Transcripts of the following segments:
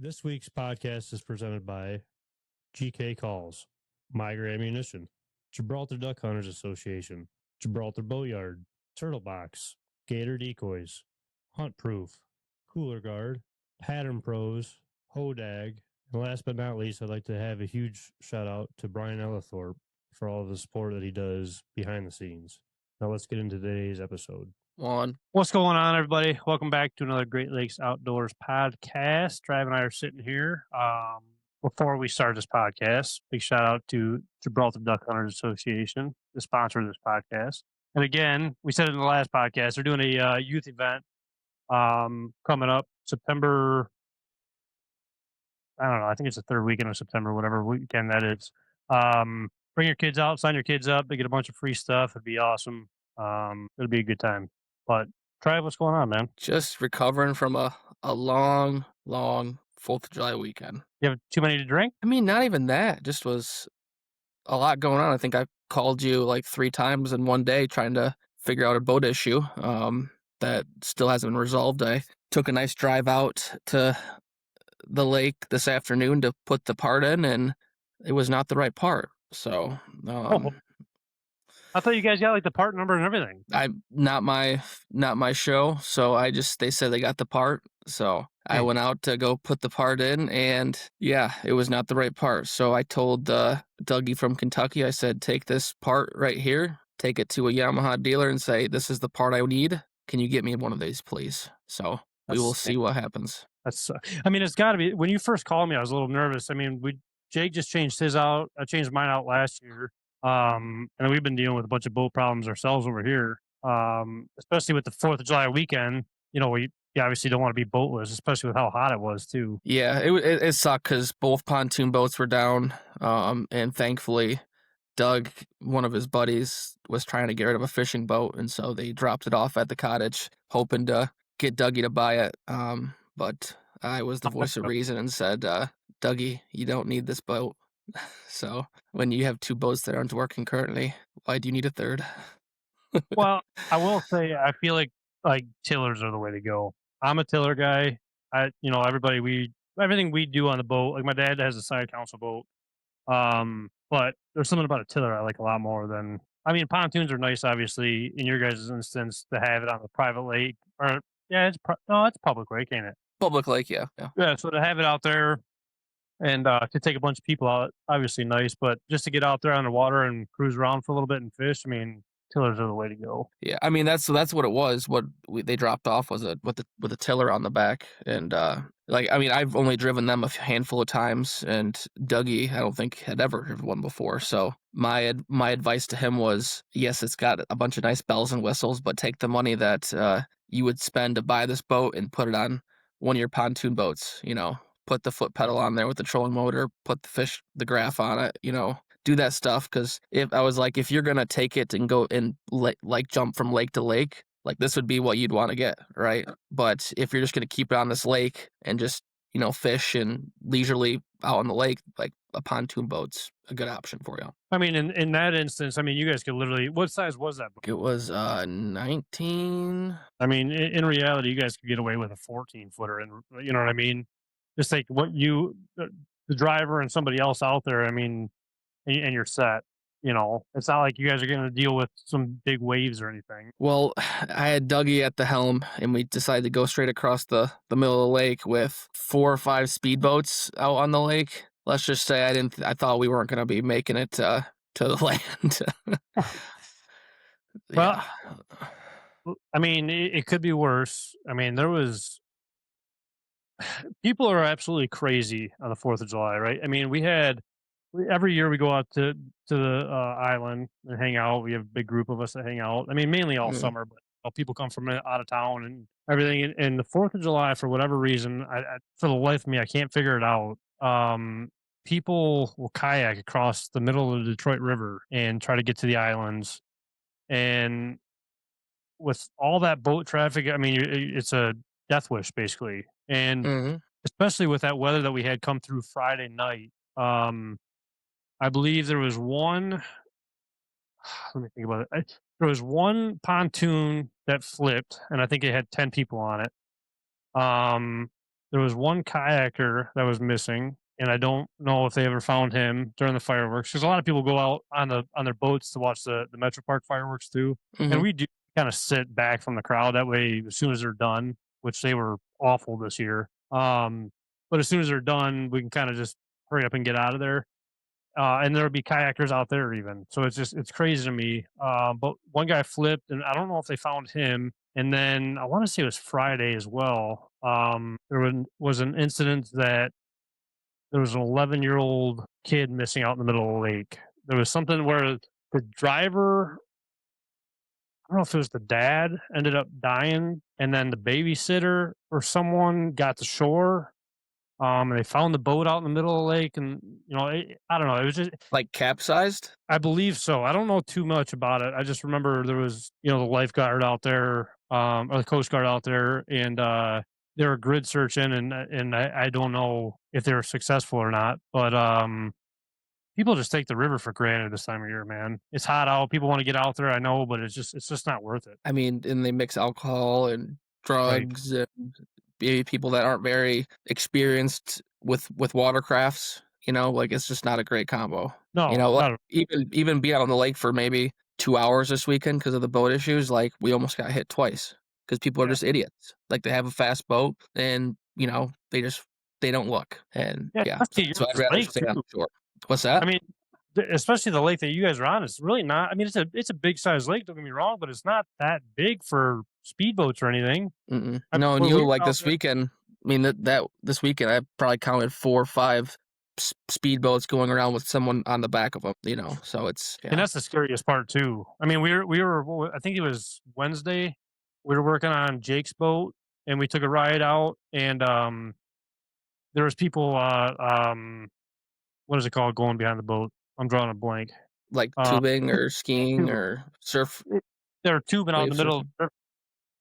This week's podcast is presented by GK Calls, Migra Ammunition, Gibraltar Duck Hunters Association, Gibraltar Boatyard, Turtle Box, Gator Decoys, Hunt Proof, Cooler Guard, Pattern Pros, Hodag, and last but not least, I'd like to have a huge shout out to Brian Ellithorpe for all of the support that he does behind the scenes. Now let's get into today's episode. What's going on, everybody? Welcome back to another Great Lakes Outdoors podcast. Trav and I are sitting here. Before we start this podcast, big shout out to Gibraltar Duck Hunters Association, the sponsor of this podcast. And again, we said it in the last podcast, they're doing a youth event coming up September. I don't know. I think it's the third weekend of September, whatever weekend that is. Bring your kids out, sign your kids up. They get a bunch of free stuff. It'd be awesome. It'll be a good time. But Trav, what's going on, man? Just recovering from a long 4th of July weekend. You have too many to drink? I mean, not even that. Just was a lot going on. I think I called you like 3 times in one day trying to figure out a boat issue that still hasn't been resolved. I took a nice drive out to the lake this afternoon to put the part in, and it was not the right part. So, I thought you guys got like the part number and everything. Not my show. So they said they got the part. So I went out to go put the part in, and yeah, it was not the right part. So I told Dougie from Kentucky, I said, take this part right here, take it to a Yamaha dealer and say, this is the part I need. Can you get me one of these, please? So we will see what happens. I mean, it's got to be. When you first called me, I was a little nervous. I mean, Jake just changed his out. I changed mine out last year. And we've been dealing with a bunch of boat problems ourselves over here. Especially with the 4th of July weekend. You know, we obviously don't want to be boatless, especially with how hot it was too. Yeah, it sucked because both pontoon boats were down. And thankfully, Doug, one of his buddies, was trying to get rid of a fishing boat, and so they dropped it off at the cottage, hoping to get Dougie to buy it. But I was the voice of reason and said, Dougie, you don't need this boat. So when you have 2 boats that aren't working currently, why do you need a third? Well, I will say, I feel like tillers are the way to go. I'm a tiller guy. Everything we do on the boat, like my dad has a side console boat. But there's something about a tiller I like a lot more than, I mean, pontoons are nice, obviously, in your guys' instance, to have it on the private lake, or it's public lake, ain't it? Public lake, yeah. Yeah, so to have it out there and to take a bunch of people out, obviously nice, but just to get out there on the water and cruise around for a little bit and fish, I mean, tillers are the way to go. Yeah, I mean that's what it was. What they dropped off was with a tiller on the back, and I've only driven them a handful of times, and Dougie I don't think had ever driven one before. So my advice to him was, yes, it's got a bunch of nice bells and whistles, but take the money that you would spend to buy this boat and put it on one of your pontoon boats. You know, put the foot pedal on there with the trolling motor, put the graph on it. You know, do that stuff, because if you're gonna take it and go and jump from lake to lake, like this would be what you'd want to get, right? But if you're just gonna keep it on this lake and just fish and leisurely out on the lake, like a pontoon boat's a good option for you. I mean, in that instance, I mean, you guys could literally, what size was that boat? It was 19. I mean, in reality, you guys could get away with a 14-footer, and you know what I mean. Just take the driver and somebody else out there. I mean. And you're set. You know, it's not like you guys are going to deal with some big waves or anything. Well, I had Dougie at the helm, and we decided to go straight across the middle of the lake with 4 or 5 speedboats out on the lake. Let's just say I thought we weren't going to be making it to the land. Well, I mean, it could be worse. I mean, people are absolutely crazy on the 4th of July, right? I mean, every year we go out to the island and hang out. We have a big group of us that hang out. I mean, mainly all summer, but people come from out of town and everything. And the 4th of July, for whatever reason, for the life of me, I can't figure it out. People will kayak across the middle of the Detroit River and try to get to the islands. And with all that boat traffic, I mean, it's a death wish basically. And especially with that weather that we had come through Friday night. I believe there was one. Let me think about it. There was one pontoon that flipped, and I think it had 10 people on it. there was one kayaker that was missing, and I don't know if they ever found him during the fireworks. Because a lot of people go out on their boats to watch the Metro Park fireworks too, and Hmm. we do kind of sit back from the crowd. That way, as soon as they're done, which they were awful this year, but as soon as they're done, we can kind of just hurry up and get out of there. And there'll be kayakers out there even. So it's crazy to me. But one guy flipped, and I don't know if they found him. And then I want to say it was Friday as well. Was an incident that there was an 11-year-old kid missing out in the middle of the lake. There was something where the driver, I don't know if it was the dad, ended up dying, and then the babysitter or someone got to shore. And they found the boat out in the middle of the lake, and I don't know. It was just, Like capsized? I believe so. I don't know too much about it. I just remember there was, the lifeguard out there, or the Coast Guard out there, and they were grid searching, and I don't know if they were successful or not. But people just take the river for granted this time of year, man. It's hot out. People want to get out there. I know, but it's just not worth it. I mean, and they mix alcohol and Right. drugs and maybe people that aren't very experienced with watercrafts. Like it's just not a great combo. No, Like not even be out on the lake for maybe 2 hours this weekend because of the boat issues. Like we almost got hit twice because people are yeah, just idiots. Like they have a fast boat and they don't look. And yeah. yeah, Especially so I'd your rather lake stay on too. shore. What's that? I mean, especially the lake that you guys are on, it's really not. I mean, it's a big size lake. Don't get me wrong, but it's not that big for speedboats or anything. Mm-mm. I, No, and when we were like out this there, weekend. I mean that this weekend I probably counted 4 or 5 speedboats going around with someone on the back of them. So it's and yeah. that's the scariest part too. I mean, we were. I think it was Wednesday. We were working on Jake's boat, and we took a ride out, and there was people. What is it called? Going behind the boat. I'm drawing a blank. Like Uh, tubing or skiing tubing. or surf They're tubing out in wave the middle of surfing. the river.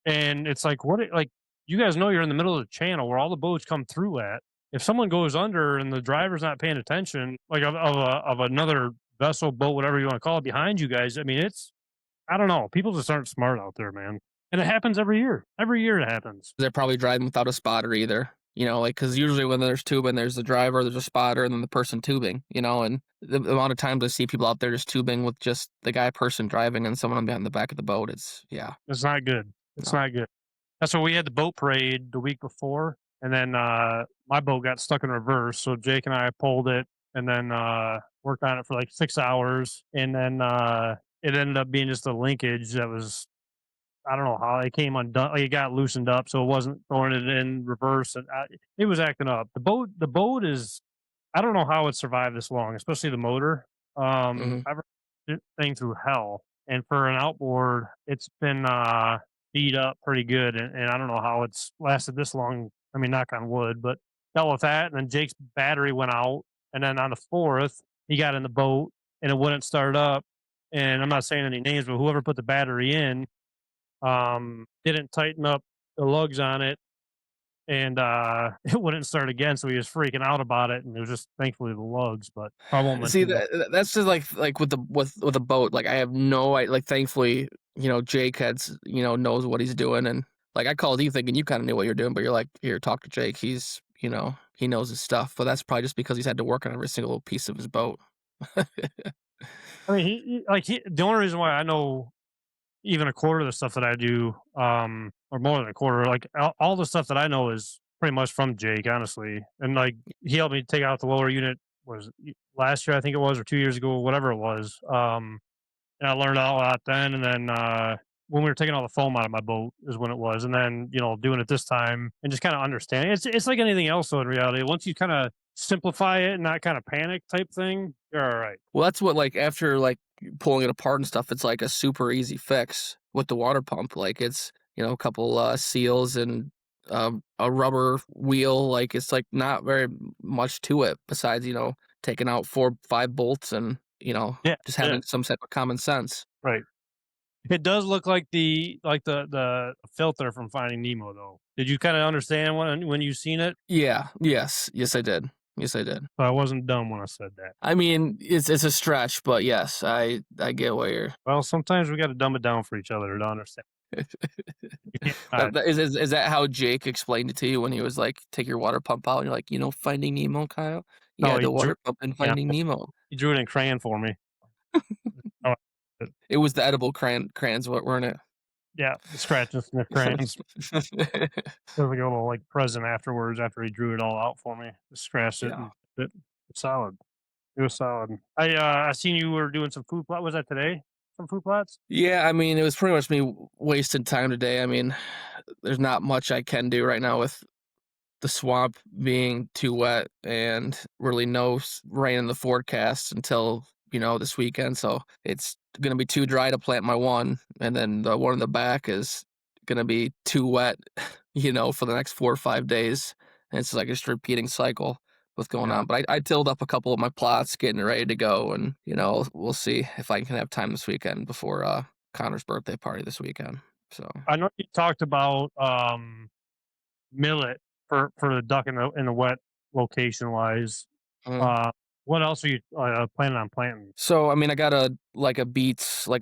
And it's like, like, you guys know you're in the middle of the channel where all the boats come through at. If someone goes under and the driver's not paying attention, like of another vessel, boat, whatever you want to call it, behind you guys, I mean, I don't know. People just aren't smart out there, man. And it happens every year. Every year it happens. They're probably driving without a spotter either. Like because usually when there's tubing, there's the driver, there's a spotter, and then the person tubing. And the amount of times I see people out there just tubing with just the person driving and someone behind the back of the boat, it's yeah, It's not good. It's no. not good. That's why we had the boat parade the week before. And then my boat got stuck in reverse. So Jake and I pulled it and then worked on it for like 6 hours. And then it ended up being just a linkage that was, I don't know how it came undone. Like it got loosened up, so it wasn't throwing it in reverse, and it was acting up. The boat is, I don't know how it survived this long, especially the motor. Hmm. I've run this thing through hell, and for an outboard, it's been beat up pretty good, and I don't know how it's lasted this long. I mean, knock on wood, but dealt with that. And then Jake's battery went out, and then on the fourth, he got in the boat, and it wouldn't start up. And I'm not saying any names, but whoever put the battery in didn't tighten up the lugs on it, and it wouldn't start again. So he was freaking out about it, and it was just thankfully the lugs. But I won't See mention that. that's just like with the boat. Like I have like thankfully Jake knows what he's doing, and like I called you thinking you kind of knew what you're doing, but you're like, here, talk to Jake. He's he knows his stuff, but that's probably just because he's had to work on every single piece of his boat. I mean, the only reason why I know even a quarter of the stuff that I do, or more than a quarter, like all the stuff that I know is pretty much from Jake, honestly. And like he helped me take out the lower unit was last year, I think it was, or 2 years ago, whatever it was. And I learned a lot then. And then when we were taking all the foam out of my boat is when it was. And then doing it this time and just kind of understanding. It's like anything else though in reality. Once you kind of simplify it and not kind of panic type thing, you're all right. Well, that's what like after like pulling it apart and stuff, it's like a super easy fix with the water pump. Like it's a couple seals and a rubber wheel. Like it's like not very much to it besides taking out 4-5 bolts and Yeah, just yeah, having some type of common sense. right. It does look like the filter from Finding Nemo, though. Did you kind of understand when you seen it? Yeah. Yes, I did. I wasn't dumb when I said that. I mean, it's a stretch, but yes, I get where you're. Well, sometimes we got to dumb it down for each other to understand. You can't hide. Is that how Jake explained it to you when he was like, "Take your water pump out," and you're like, Finding Nemo, Kyle? No, Yeah, the water pump in yeah, Finding Nemo. he drew it in crayon for me. Oh, It was the edible crayons, weren't it? yeah, the scratch and sniff crayons. There was like a little like present afterwards after he drew it all out for me. Just scratched it Yeah. and it's solid. It was solid. I seen you were doing some food plot. Was that today? Some food plots? Yeah, I mean, it was pretty much me wasting time today. I mean, there's not much I can do right now with the swamp being too wet and really no rain in the forecast until this weekend. So it's gonna be too dry to plant my one, and then the one in the back is gonna be too wet, for the next 4 or 5 days. And it's like just a repeating cycle with going Yeah. on. But I tilled up a couple of my plots, getting ready to go, and we'll see if I can have time this weekend before Connor's birthday party this weekend. So. I know you talked about millet for the duck in the wet location wise. Uh, what else are you planning on planting? So, I mean, I got a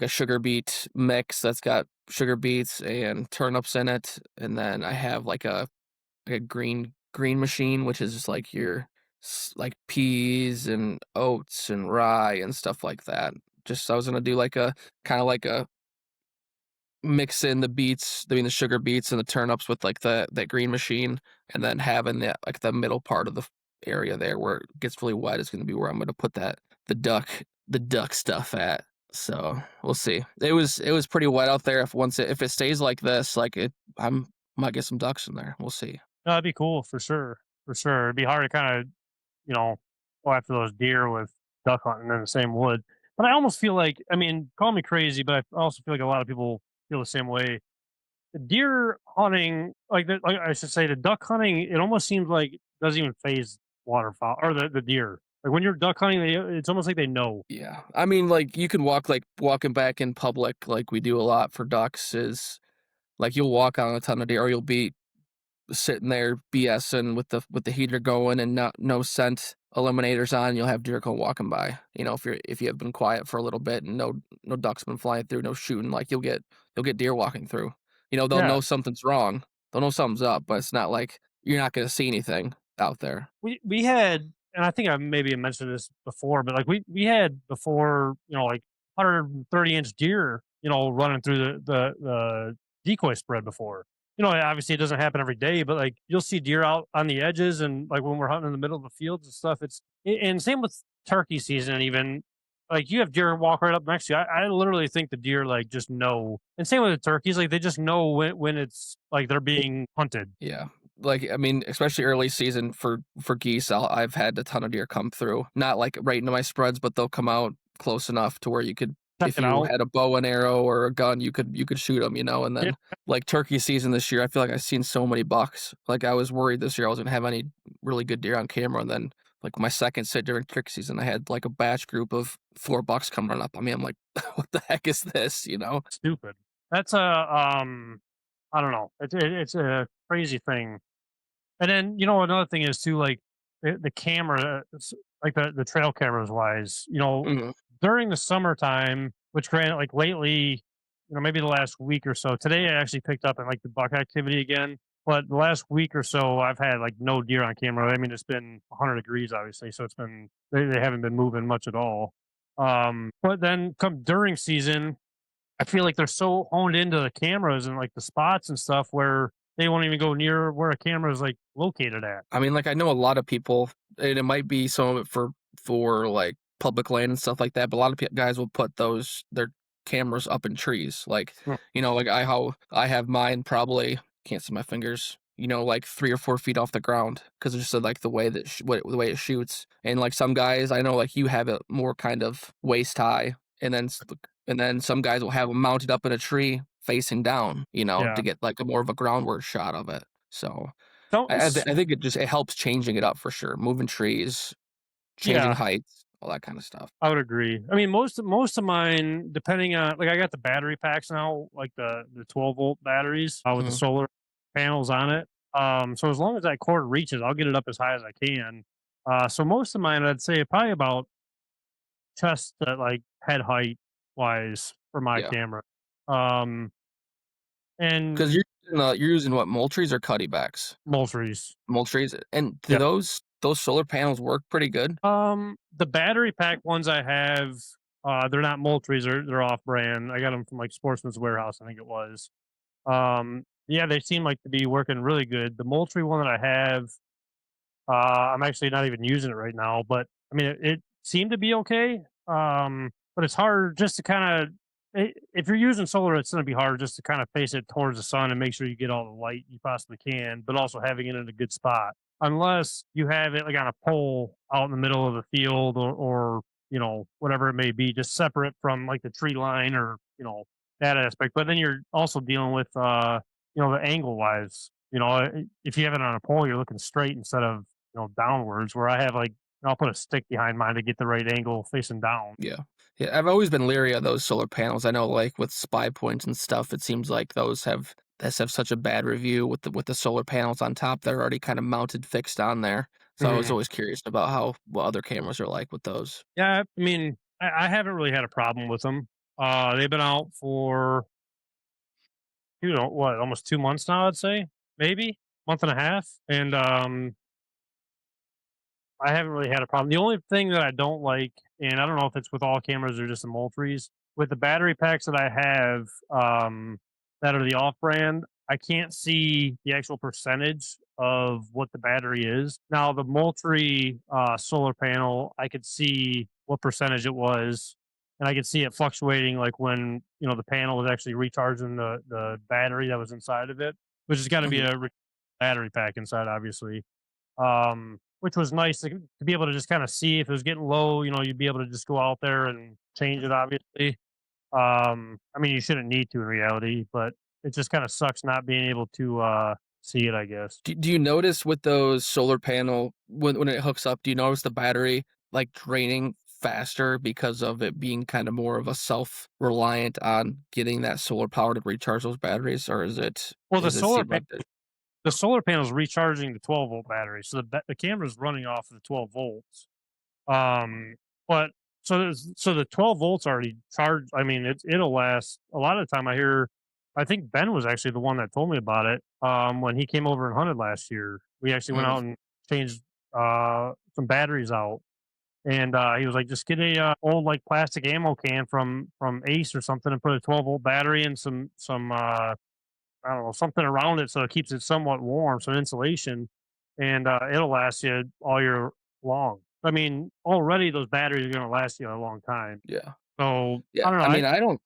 sugar beet mix that's got sugar beets and turnips in it, and then I have like a green machine, which is just like your like peas and oats and rye and stuff like that. Just I was gonna do like a kind of like a mix in the beets, the sugar beets and the turnips with like that green machine, and then having the middle part of the area there where it gets really wet is going to be where I'm going to put the duck stuff at. So we'll see. It was pretty wet out there. If it stays like this, might get some ducks in there. We'll see. That'd be cool for sure. For sure, it'd be hard to kind of go after those deer with duck hunting in the same wood. But I almost feel like, I mean, call me crazy, but I also feel like a lot of people feel the same way. The deer hunting, like I should say, the duck hunting, it almost seems like it doesn't even phase waterfowl or the deer. Like when you're duck hunting, it's almost like they know. Yeah, I mean, like you can walking back in public, like we do a lot for ducks. Is like you'll walk on a ton of deer, or you'll be sitting there BSing with the heater going and no scent eliminators on. You'll have deer come walking by. If you have been quiet for a little bit and no ducks been flying through, no shooting, like you'll get deer walking through. They'll Yeah, know something's wrong. They'll know something's up, but it's not like you're not going to see anything out there. we had, and I think I maybe mentioned this before, but like we had before, like 130-inch deer, running through the decoy spread before. Obviously it doesn't happen every day, but like you'll see deer out on the edges, and like when we're hunting in the middle of the fields and stuff. And same with turkey season, even like you have deer walk right up next to you. I literally think the deer like just know, and same with the turkeys, like they just know when it's like they're being hunted. Yeah. Like, I mean, especially early season for geese, I've had a ton of deer come through. Not like right into my spreads, but they'll come out close enough to where you could, Check if it you out. had a bow and arrow or a gun, you could shoot them, and Yeah. then like turkey season this year, I feel like I've seen so many bucks. Like I was worried this year I wasn't gonna have any really good deer on camera, and then like my second sit during turkey season, I had like a batch group of 4 bucks come run up. I mean, I'm like, what the heck is this? Stupid. That's a I don't know. It's a crazy thing. And then another thing is too, like the camera, like the trail cameras wise. Hmm. During the summertime, which granted, like lately, maybe the last week or so. Today I actually picked up in like the buck activity again. But the last week or so, I've had like no deer on camera. I mean, it's been 100 degrees, obviously, so it's been they haven't been moving much at all. But then come during season, I feel like they're so honed into the cameras and like the spots and stuff where they won't even go near where a camera is like located at. I mean, like I know a lot of people, and it might be some of it for like public land and stuff like that. But a lot of guys will put their cameras up in trees, like Hmm. like how I have mine probably can't see my fingers. Like 3 or 4 feet off the ground because it's just like the way that the way it shoots. And like some guys, I know like you have it more kind of waist high, and then some guys will have them mounted up in a tree facing down, Yeah. to get like a more of a groundward shot of it. So. Don't. I think it helps changing it up for sure. Moving trees, changing Yeah, heights, all that kind of stuff. I would agree. I mean, most of mine, depending on like I got the battery packs now, like the 12-volt batteries with the Mhm. solar panels on it. So as long as that cord reaches, I'll get it up as high as I can. So most of mine, I'd say probably about chest like head height wise for my Yeah. camera. Um, And Because you're using what, Moultries or Cuttybacks? Moultries. Moultries, and do Yep. those solar panels work pretty good? The battery pack ones I have, they're not Moultries, they're off brand. I got them from like Sportsman's Warehouse, I think it was. Yeah, they seem like to be working really good. The Moultrie one that I have, I'm actually not even using it right now, but I mean, it seemed to be okay. But it's hard just to kind of, if you're using solar, it's going to be hard just to kind of face it towards the sun and make sure you get all the light you possibly can, but also having it in a good spot. Unless you have it like on a pole out in the middle of the field or whatever it may be, just separate from like the tree line or, that aspect. But then you're also dealing with, the angle wise, if you have it on a pole, you're looking straight instead of downwards. Where I have like I'll put a stick behind mine to get the right angle facing down. Yeah. Yeah, I've always been leery of those solar panels. I know, like, with Spy Points and stuff, it seems like those have such a bad review with the solar panels on top that are already kind of mounted, fixed on there. So I was Mhm. always curious about what other cameras are like with those. Yeah, I mean, I haven't really had a problem with them. They've been out for what, almost 2 months now. I'd say maybe month and a half, and I haven't really had a problem. The only thing that I don't like, and I don't know if it's with all cameras or just the Moultries, with the battery packs that I have, that are the off-brand, I can't see the actual percentage of what the battery is. Now, the Moultrie solar panel, I could see what percentage it was, and I could see it fluctuating, like when the panel was actually recharging the battery that was inside of it, which has got to be Mhm. a battery pack inside, obviously. Which was nice to be able to just kind of see if it was getting low. You'd be able to just go out there and change it. Obviously, I mean, you shouldn't need to in reality, but it just kind of sucks not being able to see it, I guess. Do you notice with those solar panel when it hooks up, do you notice the battery like draining faster because of it being kind of more of a self-reliant on getting that solar power to recharge those batteries, or Well, does it seem like that? the solar panel is recharging the 12-volt battery, so the camera's running off of the 12 volts. Um, but so the 12 volts already charged. I mean, it'll last. A lot of the time, I think Ben was actually the one that told me about it. When he came over and hunted last year, we actually went Mm, out and changed some batteries out, and he was like, just get a old like plastic ammo can from Ace or something, and put a 12-volt battery and some I don't know, something around it so it keeps it somewhat warm, some insulation, and it'll last you all year long. I mean, already those batteries are going to last you a long time. yeah. So Yeah, I don't know. I mean, I don't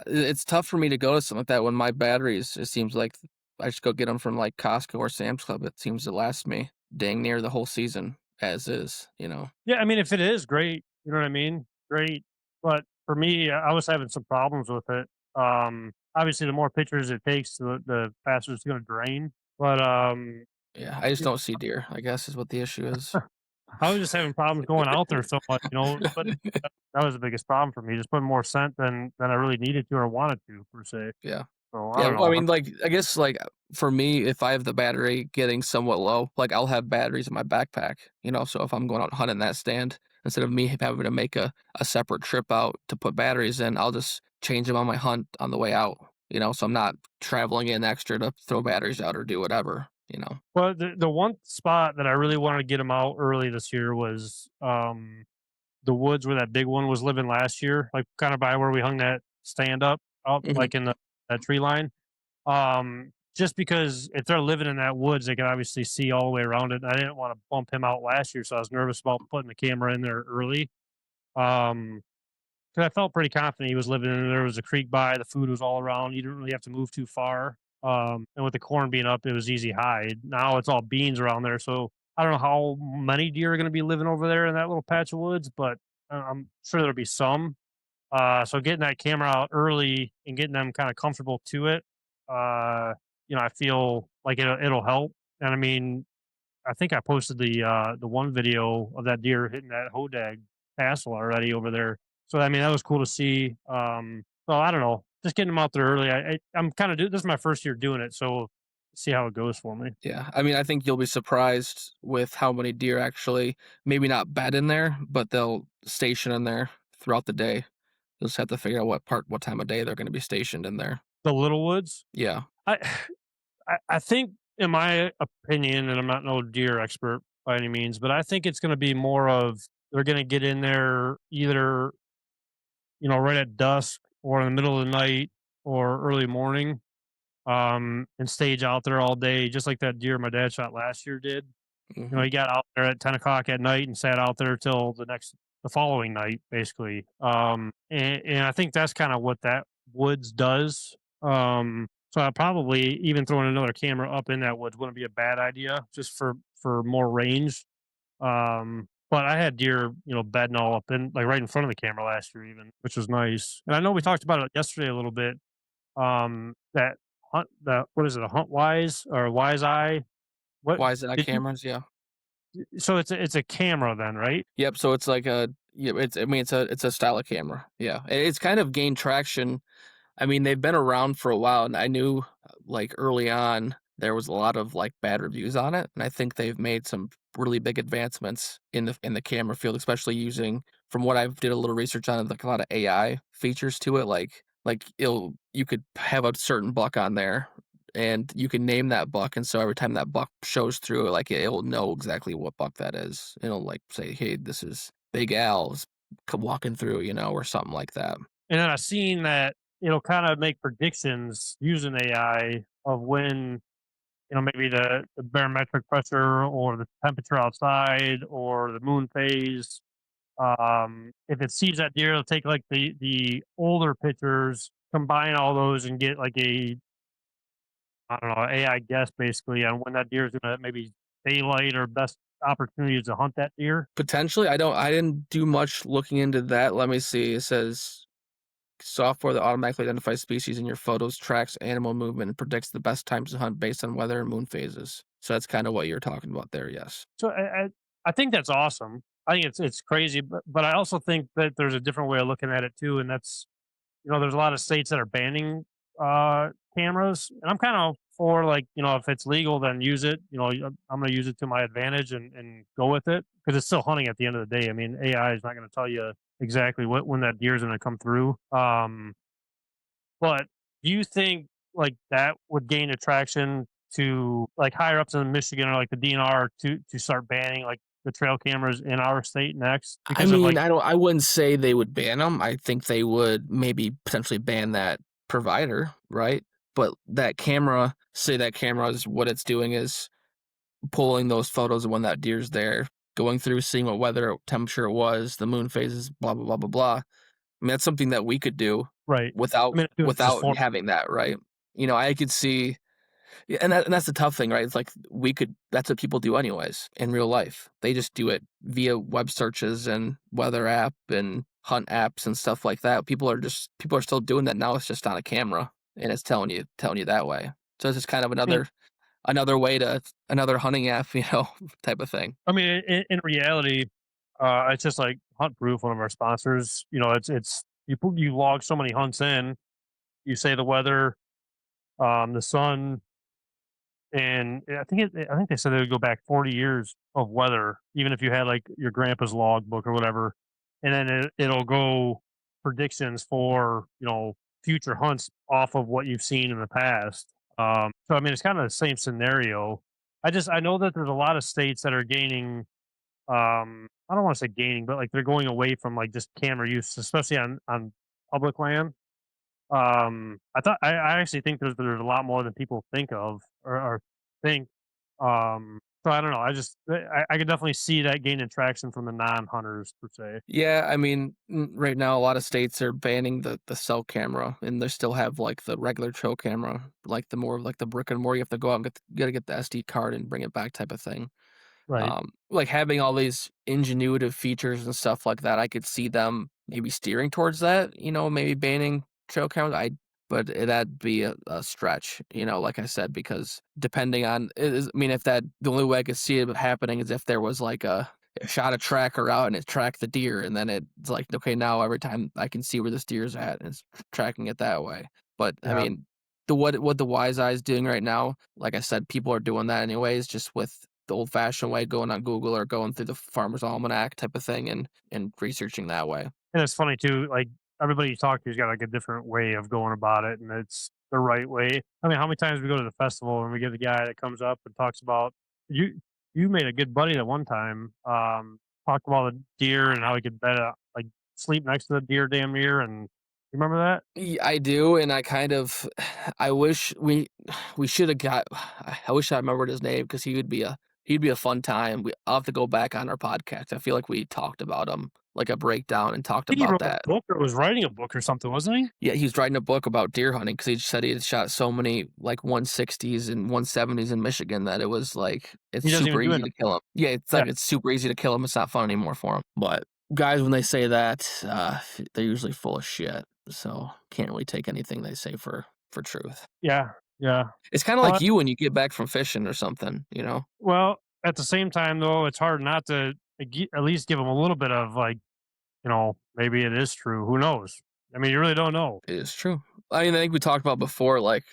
it's tough for me to go to something like that when my batteries, it seems like I just go get them from, like, Costco or Sam's Club. It seems to last me dang near the whole season as is, you know? Yeah, I mean, if it is great, you know what I mean, great. But for me, I was having some problems with it. Obviously, the more pictures it takes, the faster it's going to drain. But Yeah, I just yeah, don't see deer, I guess is what the issue is. I was just having problems going out there so much, But that was the biggest problem for me, just putting more scent than I really needed to or wanted to per se. Yeah. So I Yeah, don't well, I know. mean, like, I guess, like, for me, if I have the battery getting somewhat low, like, I'll have batteries in my backpack, so if I'm going out hunting that stand, instead of me having to make a separate trip out to put batteries in, I'll just change them on my hunt on the way out, so I'm not traveling in extra to throw batteries out or do whatever. Well, the one spot that I really wanted to get him out early this year was the woods where that big one was living last year, like kind of by where we hung that stand up out Mhm. like in that tree line. Just because if they're living in that woods, they can obviously see all the way around it. And I didn't want to bump him out last year, so I was nervous about putting the camera in there early. Um, because I felt pretty confident he was living in there. There was a creek by, the food was all around. You didn't really have to move too far. And with the corn being up, it was easy hide. Now it's all beans around there, so I don't know how many deer are going to be living over there in that little patch of woods, but I'm sure there'll be some. So getting that camera out early and getting them kind of comfortable to it, uh, I feel like it'll help. And I mean, I think I posted the one video of that deer hitting that hodag tassel already over there. So I mean, that was cool to see. So I don't know, just getting them out there early. I'm kind of this is my first year doing it, so see how it goes for me. Yeah, I mean, I think you'll be surprised with how many deer actually maybe not bed in there, but they'll station in there throughout the day. You'll just have to figure out what time of day they're gonna be stationed in there. the little woods. Yeah. I I think, in my opinion, and I'm not no deer expert by any means, but I think it's going to be more of they're going to get in there either right at dusk or in the middle of the night or early morning, and stage out there all day, just like that deer my dad shot last year did. Hmm. He got out there at 10 o'clock at night and sat out there till the following night, basically. And I think that's kind of what that woods does. So I probably even throwing another camera up in that woods wouldn't be a bad idea, just for more range. But I had deer, bedding all up in like right in front of the camera last year, even, which was nice. And I know we talked about it yesterday a little bit. That hunt, the what is it, a Hunt Wise or Wise Eye? What Why is it on did you? cameras? Yeah. So it's a camera then, right? Yep. So it's like a yeah. It's a style of camera. Yeah. It's kind of gained traction. I mean, they've been around for a while, and I knew like early on there was a lot of like bad reviews on it, and I think they've made some really big advancements in the camera field, especially using from what I did a little research on, like a lot of AI features to it, like you could have a certain buck on there, and you can name that buck, and so every time that buck shows through, like it'll know exactly what buck that is. It'll like say, hey, this is Big Al's walking through, or something like that. And then I've seen that it'll kind of make predictions using AI of when, maybe the barometric pressure or the temperature outside or the moon phase. If it sees that deer, it'll take like the older pictures, combine all those and get like I don't know, AI guess basically on when that deer is gonna maybe daylight or best opportunities to hunt that deer. Potentially, I didn't do much looking into that. Let me see. It says software that automatically identifies species in your photos, tracks animal movement, and predicts the best times to hunt based on weather and moon phases. So that's kind of what you're talking about there. Yes. So I think that's awesome. I think it's crazy, but I also think that there's a different way of looking at it too, and that's there's a lot of states that are banning cameras, and I'm kind of for like if it's legal, then use it. I'm going to use it to my advantage and go with it because it's still hunting at the end of the day. I mean, AI is not going to tell you exactly when that deer is going to come through. But do you think like that would gain attraction to like higher ups in Michigan or like the DNR to start banning like the trail cameras in our state next I because of mean, like I wouldn't say they would ban them. I think they would maybe potentially ban that provider, right? But say that camera is what it's doing is pulling those photos of when that deer's there, going through, seeing what weather temperature it was, the moon phases, blah blah blah blah blah. I mean, that's something that we could do right. without I mean, it was just without for having that, right? I could see, yeah, and that's the tough thing, right? It's like that's what people do anyways in real life. They just do it via web searches and weather app and hunt apps and stuff like that. People are still doing that now. It's just on a camera and it's telling you that way. So it's just kind of another way to another hunting app, type of thing. I mean, in reality, it's just like Hunt Proof, one of our sponsors. It's you log so many hunts in. You say the weather, the sun, and I think they said they would go back 40 years of weather, even if you had like your grandpa's logbook or whatever, and then it'll go predictions for future hunts off of what you've seen in the past. So I mean, it's kind of the same scenario. I know that there's a lot of states that are gaining I don't want to say gaining, but like they're going away from like just camera use, especially on public land. I actually think there's a lot more than people think of or think. So I don't know. I could definitely see that gaining traction from the non-hunters per se. Yeah, I mean, right now a lot of states are banning the cell camera, and they still have like the regular trail camera, like the more like the brick and mortar. You have to go out and gotta get the SD card and bring it back, type of thing. Right. Like having all these ingenuitive features and stuff like that, I could see them maybe steering towards that. Maybe banning trail cameras. But that'd be a stretch. Like I said, because depending on, I mean, if the only way I could see it happening is if there was like it shot a tracker out and it tracked the deer, and then it's like, okay, now every time I can see where this deer's at, and it's tracking it that way. But I Yeah. mean, what the Wise Eye is doing right now, like I said, people are doing that anyways, just with the old fashioned way, going on Google or going through the Farmer's Almanac type of thing and researching that way. And it's funny too. Like everybody you talk to's got like a different way of going about it, and the right way. I mean, how many times we go to the festival and we get a guy that comes up and talks about you. You made a good buddy that one time. Talked about the deer and how he could like sleep next to the deer damn near. And you remember that? I do, and I kind of, I wish we should have got. I wish I remembered his name because he'd be a fun time. I'll have to go back on our podcast. I feel like we talked about him, like a breakdown, and talked I think he about wrote a that. book or was writing a book or something, wasn't he? Yeah, he was writing a book about deer hunting because he said he had shot so many like 160s and 170s in Michigan that it was like it's He doesn't super even do easy it. to kill him. Yeah, it's like it's super easy to kill him. It's not fun anymore for him. But guys, when they say that, they're usually full of shit. So can't really take anything they say for truth. Yeah, yeah. It's kind of like Well, you when you get back from fishing or something, you know? well, at the same time, though, it's hard not to at least give him a little bit of like, maybe it is true. Who knows? I mean, you really don't know. It is true. I mean, I think we talked about before, like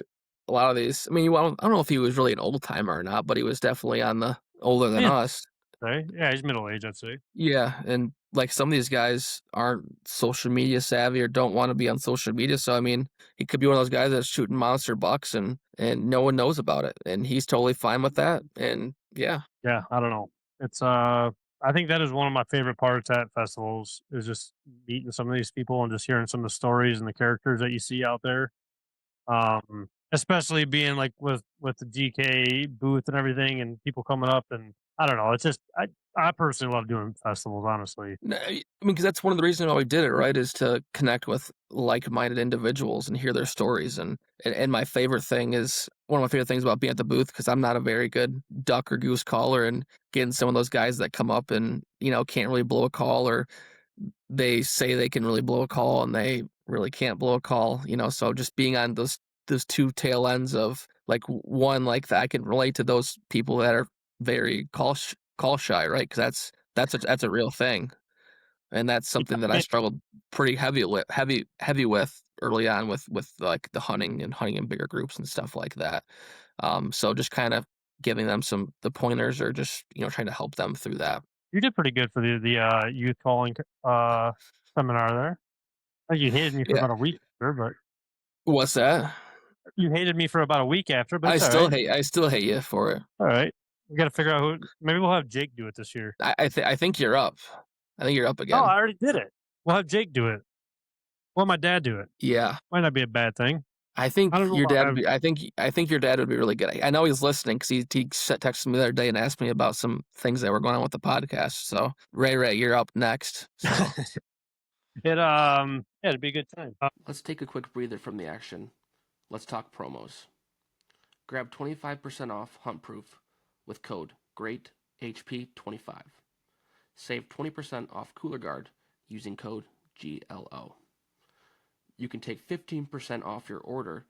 a lot of these. I mean, I don't know if he was really an old timer or not, but he was definitely on the older than Yeah. us. Say. Yeah, he's middle aged, I'd say. Yeah, and like some of these guys aren't social media savvy or don't want to be on social media. So I mean, he could be one of those guys that's shooting monster bucks and no one knows about it, and he's totally fine with that. And yeah, Yeah, I don't know. It's I think that is one of my favorite parts at festivals is just meeting some of these people and just hearing some of the stories and the characters that you see out there. Especially being like with the GK booth and everything and people coming up and I don't know. It's just I personally love doing festivals, honestly. I mean, because that's one of the reasons why we did it, right? Is to connect with like-minded individuals and hear their stories. And my favorite thing is one of my favorite things about being at the booth because I'm not a very good duck or goose caller, and getting some of those guys that come up and can't really blow a call, or they say they can really blow a call and they really can't blow a call. So just being on those two tail ends of like one like that, I can relate to those people that are very call shy, right? Because that's a real thing, and that's something that I struggled pretty heavy with early on with like the hunting in bigger groups and stuff like that. So just kind of giving them the pointers, or just trying to help them through that. You did pretty good for the youth calling seminar there. I think you hated me for Yeah. about a week after, but What's that? you hated me for about a week after, but I it's still all right. hate I still hate you for it. All right. We got to figure out who. Maybe we'll have Jake do it this year. I think you're up. I think you're up Oh, again. I already did it. We'll have Jake do it. We'll have my dad do it. Yeah. Might not be a bad thing. I think I don't know your about dad. having- I think your dad would be really good. I know he's listening because he texted me the other day and asked me about some things that were going on with the podcast. So Ray, you're up next. So. Yeah, it'd be a good time. Let's take a quick breather from the action. Let's talk promos. Grab 25% off Huntproof with code GREATHP25. Save 20% off Cooler Guard using code GLO. You can take 15% off your order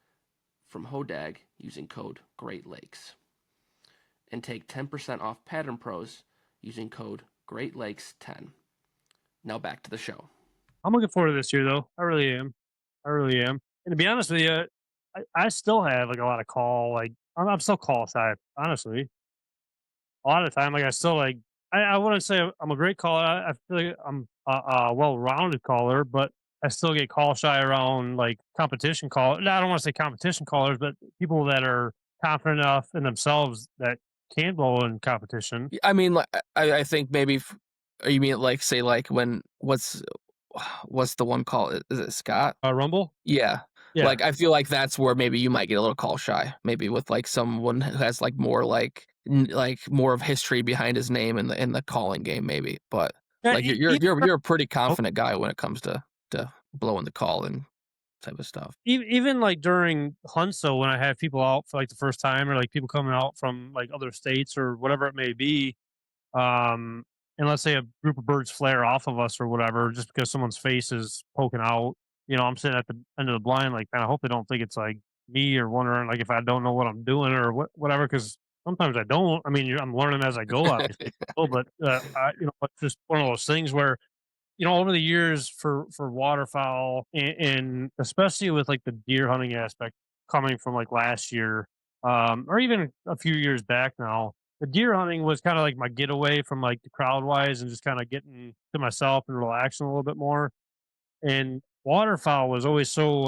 from Hodag using code Great Lakes. And take 10% off Pattern Pros using code Great Lakes 10. Now back to the show. I'm looking forward to this year, though. I really am. And to be honest with you, I still have like a lot of call. Like I'm still call shy. Honestly, a lot of the time, like I still like. I wouldn't say I'm a great caller. I feel like I'm a well-rounded caller, but I still get call shy around like competition call. No, I don't want to say competition callers, but people that are confident enough in themselves that can blow in competition. I mean, like, I think maybe. You mean like say like when what's the one call? Is it Scott? Rumble. Yeah. Yeah. Like I feel like that's where maybe you might get a little call shy. Maybe with like someone who has like more like more of history behind his name in the calling game, maybe. But Yeah, like you're a pretty confident guy when it comes to blowing the call and type of stuff. even like during hunts, though, when I have people out for like the first time, or like people coming out from like other states or whatever it may be, and let's say a group of birds flare off of us or whatever, just because someone's face is poking out, I'm sitting at the end of the blind, like, man, I hope they don't think it's like me, or wondering like if I don't know what I'm doing or whatever, because sometimes I don't. I mean, I'm learning as I go, obviously, but it's just one of those things where over the years for waterfowl and especially with like the deer hunting aspect coming from like last year, or even a few years back now, the deer hunting was kind of like my getaway from like the crowd wise and just kind of getting to myself and relaxing a little bit more. And waterfowl was always so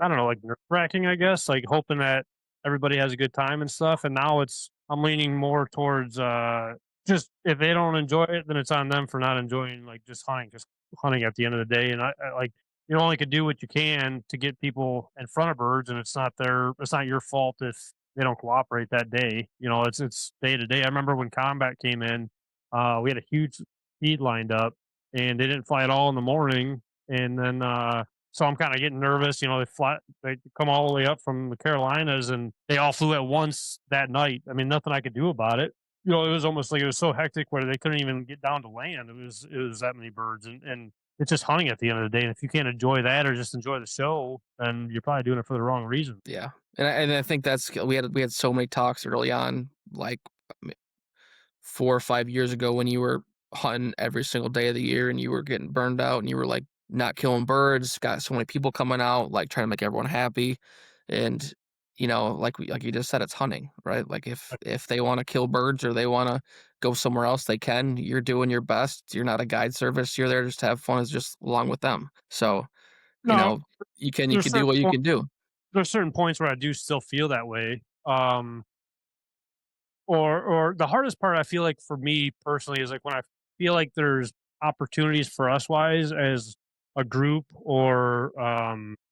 I don't know, like nerve wracking, I guess, like hoping that everybody has a good time and stuff. And now I'm leaning more towards just if they don't enjoy it, then it's on them for not enjoying like just hunting at the end of the day. And I like you only could do what you can to get people in front of birds, and it's not your fault if they don't cooperate that day. It's day to day. I remember when combat came in, we had a huge feed lined up, and they didn't fly at all in the morning, and then so I'm kind of getting nervous. They come all the way up from the Carolinas, and they all flew at once that night. I mean, nothing I could do about it. It was almost like it was so hectic where they couldn't even get down to land. It was that many birds, and it's just hunting at the end of the day. And if you can't enjoy that or just enjoy the show, then you're probably doing it for the wrong reason. Yeah, and I think we had so many talks early on, like 4 or 5 years ago when you were hunting every single day of the year and you were getting burned out and you were like not killing birds, got so many people coming out, like trying to make everyone happy. And, like you just said, it's hunting, right? Like if they want to kill birds or they want to go somewhere else, they can. You're doing your best. You're not a guide service. You're there just to have fun, is just along with them. So, you No, know, you can there's do certain what you can do. there's certain points where I do still feel that way. Or the hardest part I feel like for me personally is like when I feel like there's opportunities for us wise as a group or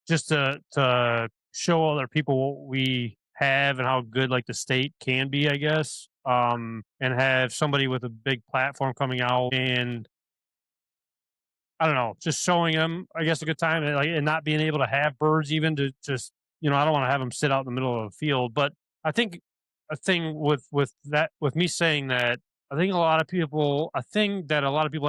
just to show other people what we have and how good like the state can be, I guess. And have somebody with a big platform coming out and I don't know, just showing them, I guess, a good time and not being able to have birds even to just, I don't want to have them sit out in the middle of a field. But I think a thing with me saying that, a thing that a lot of people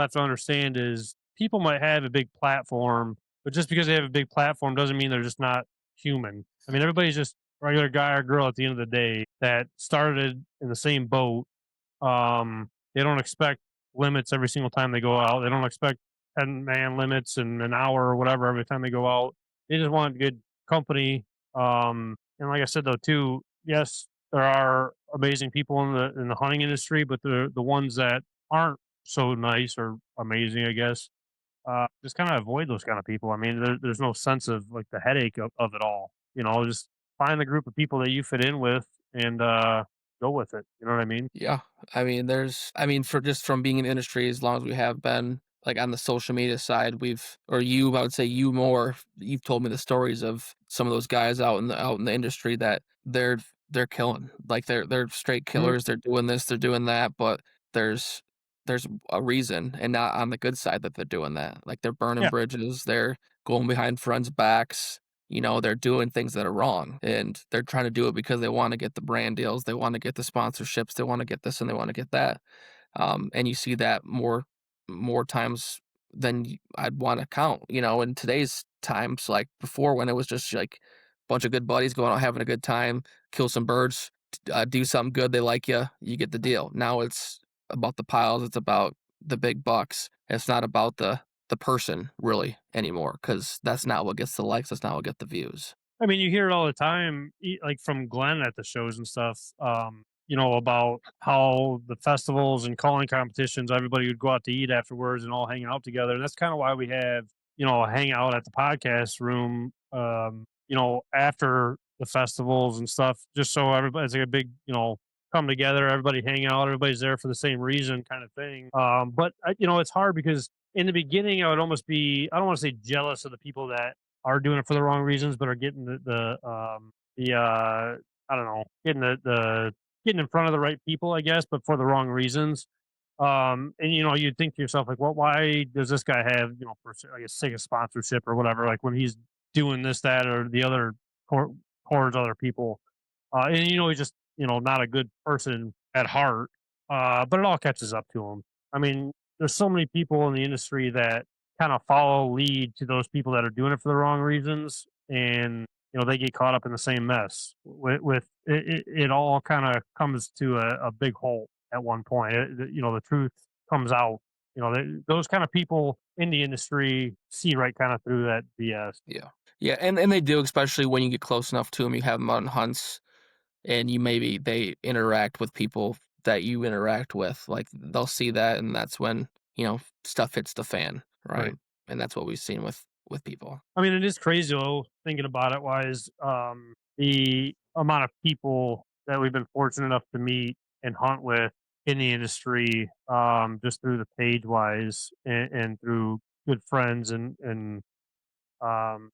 have to understand is people might have a big platform, but just because they have a big platform doesn't mean they're just not human. I mean, everybody's just a regular guy or girl at the end of the day that started in the same boat. They don't expect limits every single time they go out. They don't expect 10-man limits in an hour or whatever every time they go out. They just want good company. And like I said though, too, yes, there are amazing people in the hunting industry, but the ones that aren't so nice or amazing, I guess, just kind of avoid those kind of people. I mean, there's no sense of like the headache of it all. Just find the group of people that you fit in with and go with it. You know what I mean? Yeah. For just from being in industry as long as we have been, like on the social media side, I would say you more, you've told me the stories of some of those guys out in the industry that they're killing. Like they're straight Mhm. killers. They're doing this, they're doing that, but there's a reason and not on the good side that they're doing that. Like they're burning Yeah. bridges, they're going behind friends' backs. They're doing things that are wrong and they're trying to do it because they want to get the brand deals, they want to get the sponsorships, they want to get this and they want to get that. And you see that more times than I'd want to count, in today's times, like before when it was just like a bunch of good buddies going out having a good time, kill some birds, do something good, they like you get the deal. Now it's about the piles, it's about the big bucks. It's not about the person really anymore because that's not what gets the likes, that's not what gets the views. I mean, you hear it all the time, like from Glenn at the shows and stuff. About how the festivals and calling competitions, everybody would go out to eat afterwards and all hang out together. And that's kind of why we have, a hangout at the podcast room. After the festivals and stuff, just so everybody, it's like a big, come together, everybody hang out, everybody's there for the same reason, kind of thing. But it's hard because in the beginning, I would almost be, I don't want to say jealous of the people that are doing it for the wrong reasons, but are getting I don't know, getting in front of the right people, I guess, but for the wrong reasons. And you'd think to yourself, like, well, why does this guy have, for I guess, say a sponsorship or whatever, like when he's doing this, that, or the other towards other people, and he's just not a good person at heart. But it all catches up to him. I mean, there's so many people in the industry that kind of follow lead to those people that are doing it for the wrong reasons, and they get caught up in the same mess. With it all kind of comes to a big halt at one point. The truth comes out. Those kind of people in the industry see right kind of through that BS. Yeah, and they do, especially when you get close enough to them, you have them on hunts and they interact with people that you interact with, like they'll see that and that's when stuff hits the fan, right? Right. And that's what we've seen with with people. I mean, it is crazy though, thinking about it wise. The amount of people that we've been fortunate enough to meet and hunt with in the industry, just through the page wise and through good friends and um,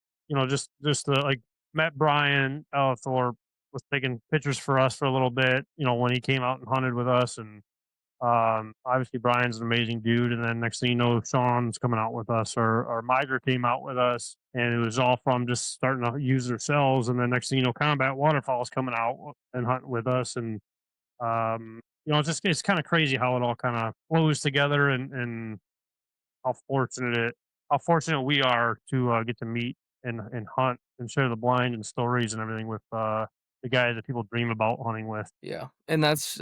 just the like Matt Bryan, Thorpe was taking pictures for us for a little bit, when he came out and hunted with us. And obviously Brian's an amazing dude. And then next thing you know, Sean's coming out with us, or Migra came out with us, and it was all from just starting to use themselves. And then next thing you know, Combat Waterfall is coming out and hunting with us. And it's kind of crazy how it all kind of flows together, and how fortunate how fortunate we are to get to meet and hunt and share the blind and stories and everything with the guys that people dream about hunting with. Yeah. And that's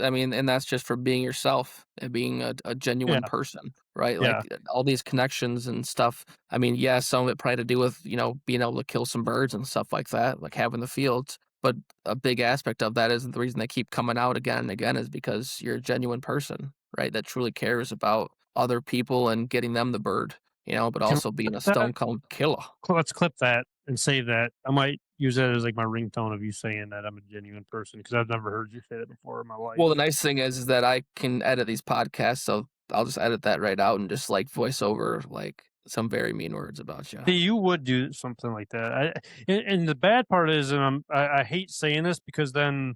just for being yourself and being a genuine Yeah, person, right? yeah. Like all these connections and stuff. I mean, yeah, some of it probably to do with, being able to kill some birds and stuff like that, like having the fields. But a big aspect of that is the reason they keep coming out again and again is because you're a genuine person, right? That truly cares about other people and getting them the bird, but Can we also being clip a that? stone cold killer. Let's clip that and save that. I might use that as like my ringtone of you saying that I'm a genuine person, because I've never heard you say that before in my life. Well, the nice thing is that I can edit these podcasts, so I'll just edit that right out and just like voice over like some very mean words about you. See, you would do something like that. And the bad part is, and I hate saying this, because then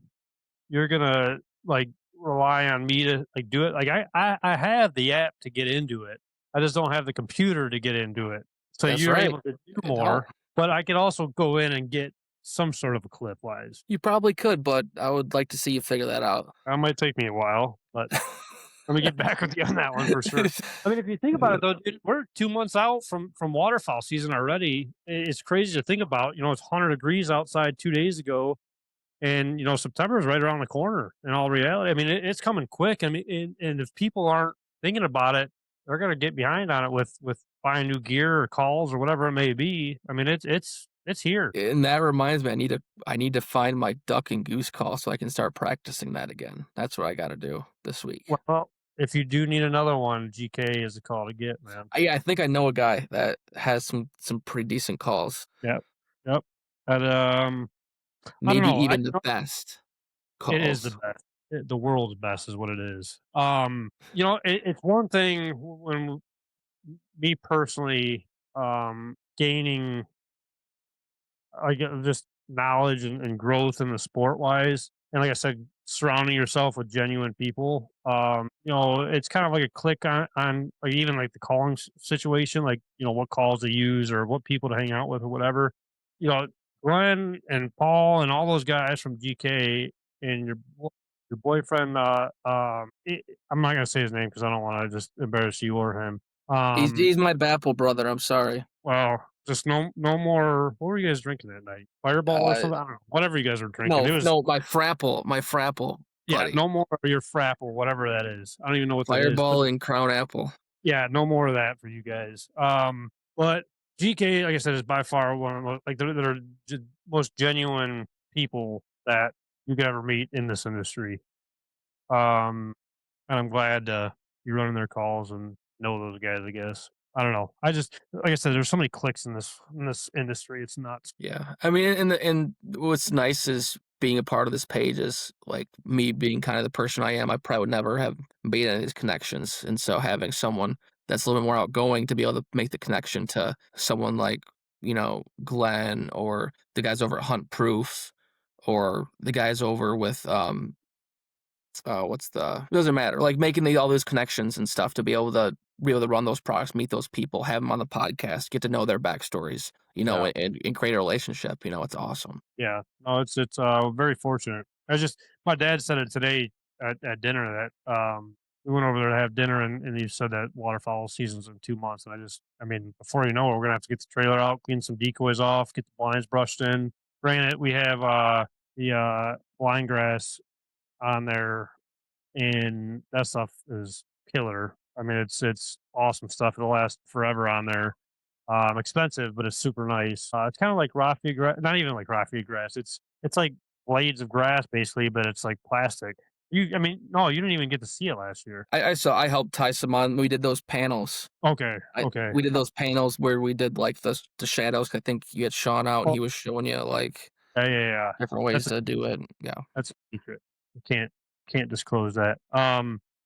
you're gonna like rely on me to like do it. Like I have the app to get into it. I just don't have the computer to get into it. So That's you're right. able to do It helped. more, but I could also go in and get some sort of a clip wise. You probably could, but I would like to see you figure that out. That might take me a while, but let me get back with you on that one for sure. I mean, if you think about it though, dude, we're 2 months out from waterfowl season already. It's crazy to think about. It's 100 degrees outside 2 days ago, and September is right around the corner. In all reality, I mean, it's coming quick. I mean, and if people aren't thinking about it, they're going to get behind on it with buying new gear or calls or whatever it may be. I mean, it's here. And that reminds me, I need to find my duck and goose call so I can start practicing that again. That's what I got to do this week. Well, if you do need another one, GK is the call to get, man. Yeah, I think I know a guy that has some pretty decent calls. Yep, yep. But I don't Maybe know. even the best It is the calls. best. The world's best is what it is. It's one thing when me personally, gaining just knowledge and growth in the sport wise, and like I said, surrounding yourself with genuine people. It's kind of like a click on like even like the calling situation, like what calls to use or what people to hang out with or whatever. You know, Glenn and Paul and all those guys from GK and your boyfriend. I'm not gonna say his name because I don't want to just embarrass you or him. He's my Bapple brother. I'm sorry. Well, just no more. What were you guys drinking that night? Fireball or Uh, something? I don't know. Whatever you guys were drinking. no, It was no, my frapple yeah. buddy, No more of your frap or whatever that is. I don't even know what that is. But Fireball and Crown Apple. yeah, no more of that for you guys. But GK, like I said, is by far one of the, like they're most genuine people that you could ever meet in this industry. Um, and I'm glad you're running their calls and know those guys. I guess I don't know. I just like I said, there's so many clicks in this industry. It's nuts. Yeah, I mean, and what's nice is being a part of this page is like me being kind of the person I am. I probably would never have made any of these connections, and so having someone that's a little bit more outgoing to be able to make the connection to someone like Glenn or the guys over at Hunt Proof or the guys over with doesn't matter, like making all those connections and stuff to be able to run those products, meet those people, have them on the podcast, get to know their backstories, Yeah. and create a relationship. It's awesome. Yeah, no, it's very fortunate. My dad said it today at dinner that we went over there to have dinner, and he said that waterfowl season's in 2 months, and I mean, before you know it, we're gonna have to get the trailer out, clean some decoys off, get the blinds brushed in. Granted, we have the blind grass on there, and that stuff is killer. I mean, it's awesome stuff. It'll last forever on there. Expensive, but it's super nice. It's kind of like raffia grass, not even like raffia grass. It's like blades of grass basically, but it's like plastic. I mean, no, you didn't even get to see it last year. I helped tie some on. We did those panels. Okay, okay. We did those panels where we did like the shadows. I think you had Sean out and Oh, he was showing you like yeah. different ways That's a to do it. Yeah. that's a secret. You can't disclose that.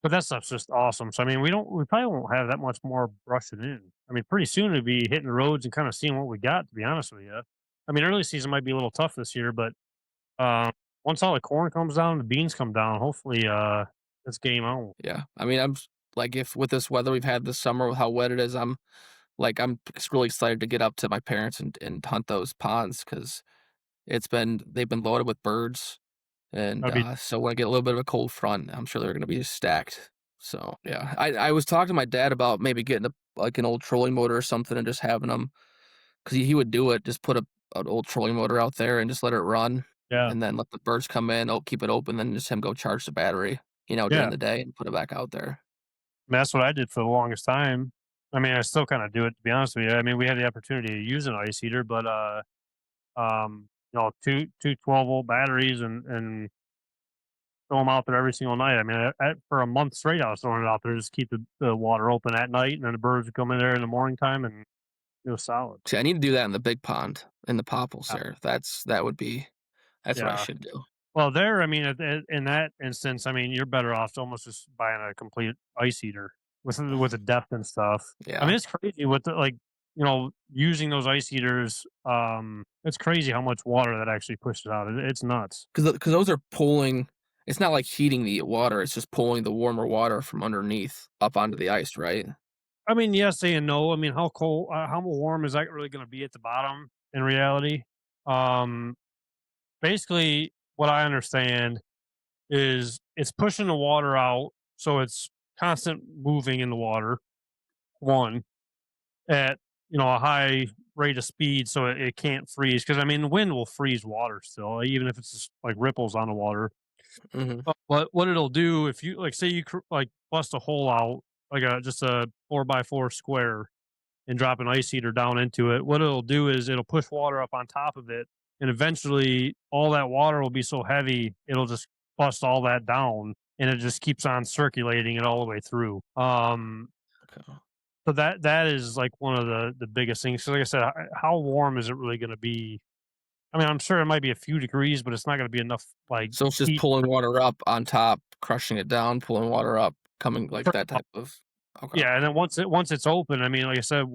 But that stuff's just awesome. So I mean, we probably won't have that much more brushing in. I mean, pretty soon we'll be hitting the roads and kind of seeing what we got. To be honest with you, I mean, early season might be a little tough this year, but um, once all the corn comes down, the beans come down. Hopefully, it's game on. Yeah. I mean, like if with this weather we've had this summer with how wet it is, I'm really excited to get up to my parents and hunt those ponds because they've been loaded with birds. And That'd be so when I get a little bit of a cold front, I'm sure they're going to be stacked. So yeah, I was talking to my dad about maybe getting like an old trolling motor or something and just having them because he would do it, just put an old trolling motor out there and just let it run, yeah, and then let the birds come in, keep it open, then just him go charge the battery, during yeah. the day and put it back out there. I mean, that's what I did for the longest time. I mean, I still kind of do it, to be honest with you. I mean, we had the opportunity to use an ice heater, but two 12-volt batteries and throw them out there every single night. I mean, for a month straight, I was throwing it out there just keep the water open at night, and then the birds would come in there in the morning time, and it was solid. See, I need to do that in the big pond in the popples Uh, there. That's what I yeah. should do. Well, there, I mean, in that instance, I mean, you're better off almost just buying a complete ice heater with the depth and stuff. I Yeah. mean, it's crazy with using those ice heaters. It's crazy how much water that actually pushes out. It's nuts. Because those are pulling. It's not like heating the water. It's just pulling the warmer water from underneath up onto the ice, right? I mean, yes and no. I mean, how cold, how warm is that really going to be at the bottom in reality? Um, Basically, what I understand is it's pushing the water out, so it's constant moving in the water. One at a high rate of speed, so it can't freeze. Because I mean, the wind will freeze water still, even if it's just like ripples on the water. Hmm. But what it'll do if you like, say you like bust a hole out like just a 4x4 square and drop an ice heater down into it, what it'll do is it'll push water up on top of it, and eventually all that water will be so heavy it'll just bust all that down, and it just keeps on circulating it all the way through. Okay. So that is like one of the biggest things. So like I said, how warm is it really going to be? I mean, I'm sure it might be a few degrees, but it's not going to be enough like So it's just heat. pulling water up on top, crushing it down, pulling water up, coming like that type of. Okay. Yeah, and then once it's open, I mean, like I said,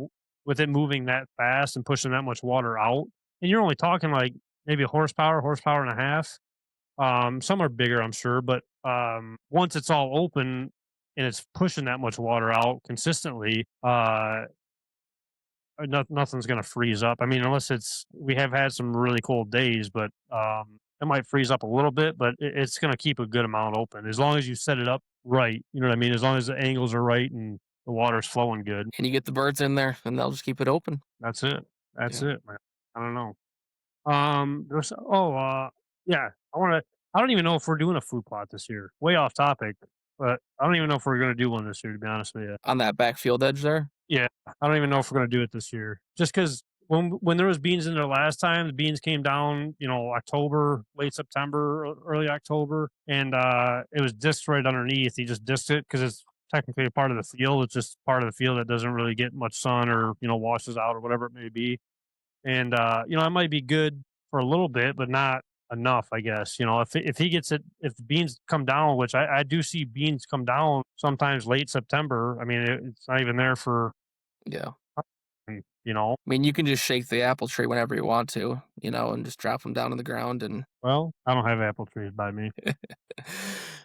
with it moving that fast and pushing that much water out, and you're only talking like maybe a horsepower and a half. Some are bigger, I'm sure, but once it's all open and it's pushing that much water out consistently, nothing's going to freeze up. I mean, unless we have had some really cold days, but it might freeze up a little bit, but it's going to keep a good amount open as long as you set it up right. You know what I mean? As long as the angles are right and the water's flowing good. And you get the birds in there, and they'll just keep it open. That's it. That's Yeah. it, man. I don't know. Yeah. I don't even know if we're doing a food plot this year. Way off topic, but I don't even know if we're going to do one this year. To be honest with you. On that backfield edge there. Yeah, I don't even know if we're gonna do it this year. Just because when there was beans in there last time, the beans came down, October, late September, early October, and it was disked right underneath. He just disked it because it's technically a part of the field. It's just part of the field that doesn't really get much sun or washes out or whatever it may be. And it might be good for a little bit, but not enough, I guess. If he gets it, if the beans come down, which I do see beans come down sometimes late September. I mean, it's not even there for Yeah. you know. I mean, you can just shake the apple tree whenever you want to, and just drop them down on the ground and. Well, I don't have apple trees by me.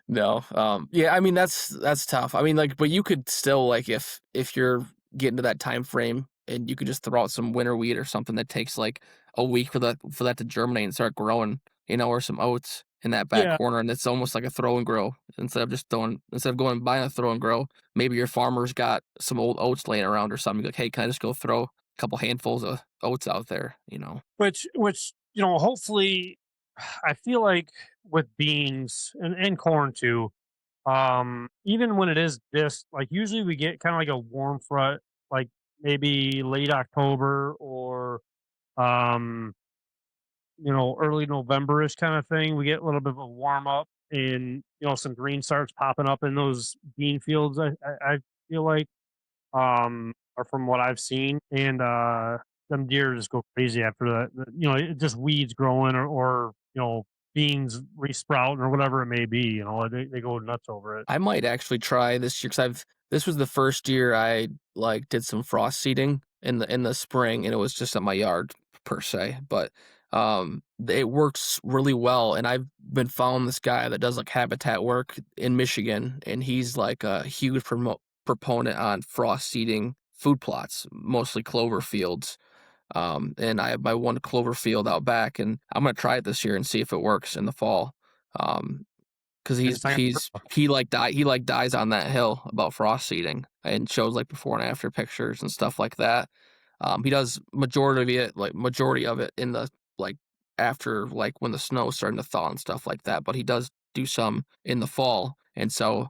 No. Yeah, I mean that's tough. I mean, like, but you could still like if you're getting to that time frame and you could just throw out some winter wheat or something that takes like a week for that to germinate and start growing, or some oats in that back Yeah, corner, and it's almost like a throw and grow instead of going and buying a throw and grow. Maybe your farmer's got some old oats laying around or something. You're like, hey, can I just go throw a couple handfuls of oats out there? which hopefully, I feel like with beans and corn too. Even when it is this, like usually we get kind of like a warm front, like maybe late October or um early November-ish kind of thing. We get a little bit of a warm up and some green starts popping up in those bean fields. I feel like, or from what I've seen, and them deer just go crazy after that. It just weeds growing, or beans resprouting or whatever it may be. They go nuts over it. I might actually try this year because this was the first year I like did some frost seeding in the spring, and it was just at my yard per se, but it works really well. And I've been following this guy that does like habitat work in Michigan, and he's like a huge proponent on frost seeding food plots, mostly clover fields. And I have my one clover field out back, and I'm gonna try it this year and see if it works in the fall. Um, because It's not he like dies on that hill about frost seeding and shows like before and after pictures and stuff like that. He does majority of it in the like after like when the snow's starting to thaw and stuff like that. But he does do some in the fall, and so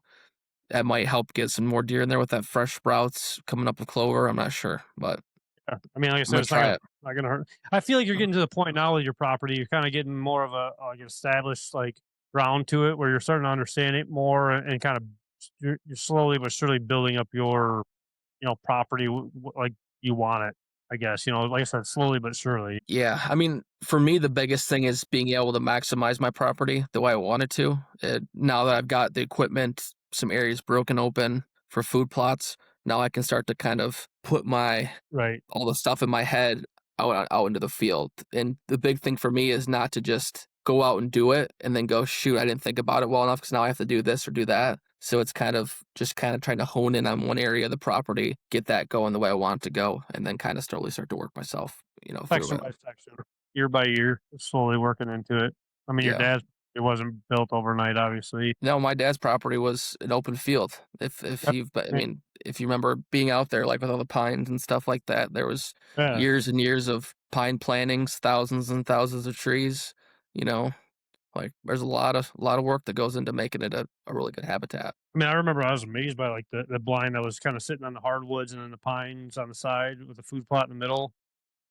that might help get some more deer in there with that fresh sprouts coming up with clover. I'm not sure, but Yeah. I mean, like I I'm said, gonna it's try it. not gonna hurt. I feel like you're getting to the point now with your property. You're kind of getting more of a like established like ground to it, where you're starting to understand it more, and kind of you're slowly but surely building up your property like you want it. I guess like I said, slowly but surely. Yeah, I mean, for me, the biggest thing is being able to maximize my property the way I want it to. Now that I've got the equipment, some areas broken open for food plots, now I can start to kind of put Right. all the stuff in my head out into the field. And the big thing for me is not to just go out and do it and then go, shoot, I didn't think about it well enough because now I have to do this or do that. So it's kind of trying to hone in on one area of the property, get that going the way I want it to go, and then kind of slowly start to work myself, through Section it. by section, year by year, slowly working into it. I mean, your Yeah. dad's it wasn't built overnight, obviously. No, my dad's property was an open field. Yep. I mean, if you remember being out there, like with all the pines and stuff like that, there was Yeah. years and years of pine plantings, thousands and thousands of trees. You know, like there's a lot of work that goes into making it a really good habitat. I mean, I remember I was amazed by like the blind that was kind of sitting on the hardwoods and then the pines on the side with the food plot in the middle.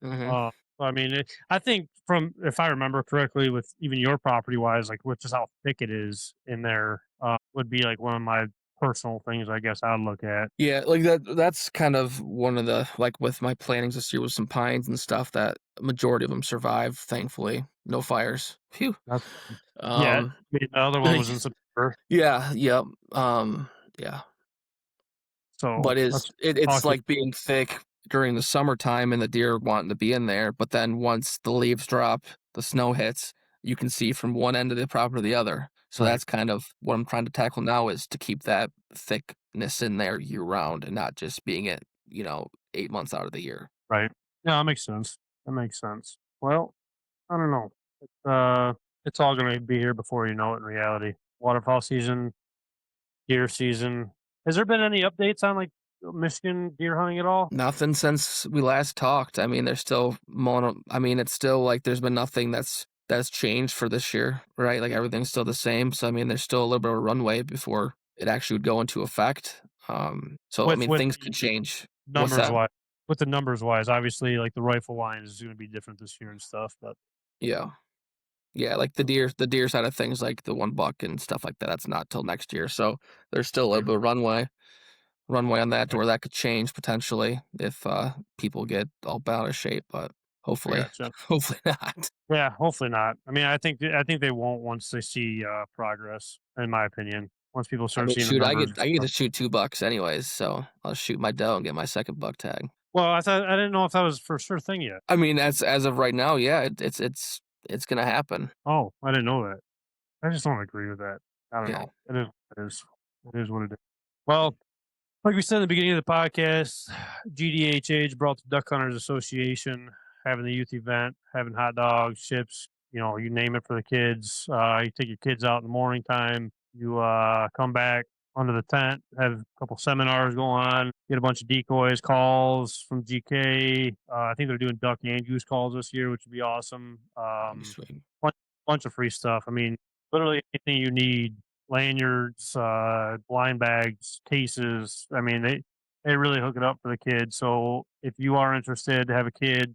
Hmm. Uh, I mean, I think from if I remember correctly, with even your property wise, like with just how thick it is in there, would be like one of my personal things. I guess I'd look at. Yeah, like that's kind of one of the like with my plantings this year with some pines and stuff that majority of them survived, thankfully. No fires. Phew. That's, yeah, Um I mean, the other one was in September, yeah, yep. Yeah. so But that's it's awesome. like being thick during the summertime and the deer wanting to be in there, but then once the leaves drop, the snow hits, you can see from one end of the property to the other. So Right, that's kind of what I'm trying to tackle now is to keep that thickness in there year round and not just being it, 8 months out of the year. right. Yeah, that makes sense. That makes sense. Well, I don't know. It's all going to be here before you know it. In reality, waterfowl season, deer season. Has there been any updates on like Michigan deer hunting at all? Nothing since we last talked. I mean, there's still I mean, it's still like there's been nothing that's changed for this year, right? Like everything's still the same. So I mean, there's still a little bit of a runway before it actually would go into effect. So I With mean, with things the could change. What's numbers that? wise, with the numbers wise, obviously, like the rifle line is going to be different this year and stuff. But Yeah, yeah, like the deer side of things, like the 1 buck and stuff like that. That's not till next year. So there's still a little right, bit of runway on that to right, where that could change potentially if people get all bent out of shape, but I hopefully, gotcha. hopefully not. Yeah, hopefully not. I mean, I think they won't once they see progress. In my opinion, once people I start mean, seeing the shoot, numbers. I get to shoot 2 bucks anyways, so I'll shoot my doe and get my second buck tag. Well, I didn't know if that was for sure thing yet. I mean, as of right now, yeah, it's gonna happen. Oh, I didn't know that. I just don't agree with that. I don't Yeah, know. It is. It is. It is what it is. Well, like we said in the beginning of the podcast, GDHH brought the Duck Hunters Association, having the youth event, having hot dogs, chips, you name it for the kids. You take your kids out in the morning time. You come back under the tent, have a couple seminars going on, get a bunch of decoys, calls from GK. I think they're doing duck and goose calls this year, which would be awesome. pretty sweet. Bunch, bunch of free stuff. I mean, literally anything you need, lanyards, blind bags, cases. I mean, they really hook it up for the kids. So if you are interested to have a kid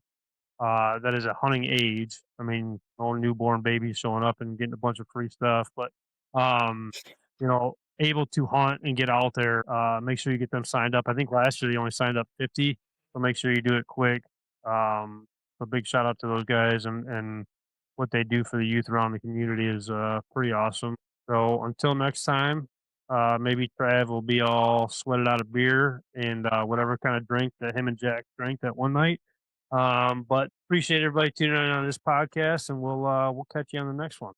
that is at hunting age, I mean, no newborn babies showing up and getting a bunch of free stuff, but you know, able to hunt and get out there, make sure you get them signed up. I think last year they only signed up 50, so make sure you do it quick. A big shout out to those guys, and what they do for the youth around the community is pretty awesome. So until next time, maybe Trav will be all sweated out of beer and whatever kind of drink that him and Jack drank that one night. But appreciate everybody tuning in on this podcast, and we'll catch you on the next one.